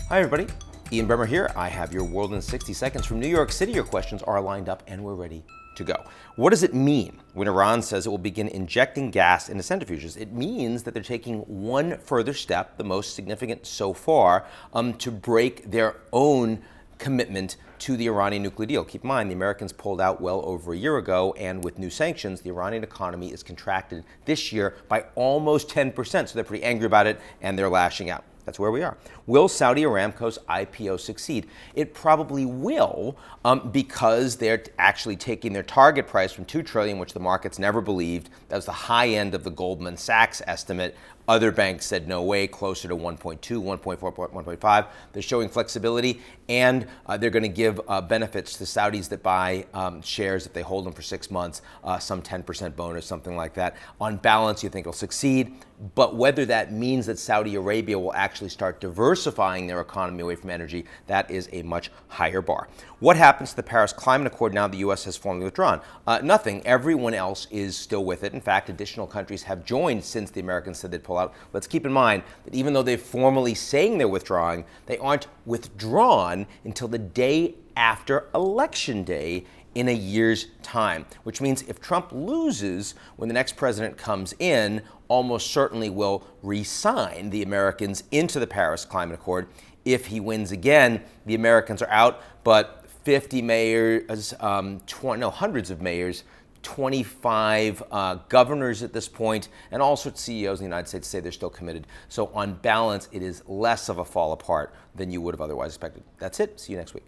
Hi everybody, Ian Bremmer here. I have your world in 60 seconds from New York City. Your questions are lined up and we're ready to go. What does it mean when Iran says it will begin injecting gas into centrifuges? It means that they're taking one further step, the most significant so far, to break their own commitment to the Iranian nuclear deal. Keep in mind, the Americans pulled out well over a year ago, and with new sanctions, the Iranian economy is contracted this year by almost 10%, so they're pretty angry about it, and they're lashing out. That's where we are. Will Saudi Aramco's IPO succeed? It probably will, because they're actually taking their target price from $2 trillion, which the markets never believed. That was the high end of the Goldman Sachs estimate. Other banks said no way, closer to 1.2, 1.4, 1.5. They're showing flexibility, and they're going to give benefits to Saudis that buy shares if they hold them for 6 months, some 10% bonus, something like that. On balance, you think it'll succeed, but whether that means that Saudi Arabia will actually start diversifying their economy away from energy, that is a much higher bar. What happens to the Paris Climate Accord now the U.S. has formally withdrawn? Nothing. Everyone else is still with it. In fact, additional countries have joined since the Americans said they'd pull out. Let's keep in mind that even though they're formally saying they're withdrawing, they aren't withdrawn until the day after Election Day in a year's time, which means if Trump loses when the next president comes in, almost certainly will re-sign the Americans into the Paris Climate Accord. If he wins again, the Americans are out, but 50 mayors, hundreds of mayors, 25 governors at this point, and all sorts of CEOs in the United States say they're still committed. So on balance, it is less of a fall apart than you would have otherwise expected. That's it. See you next week.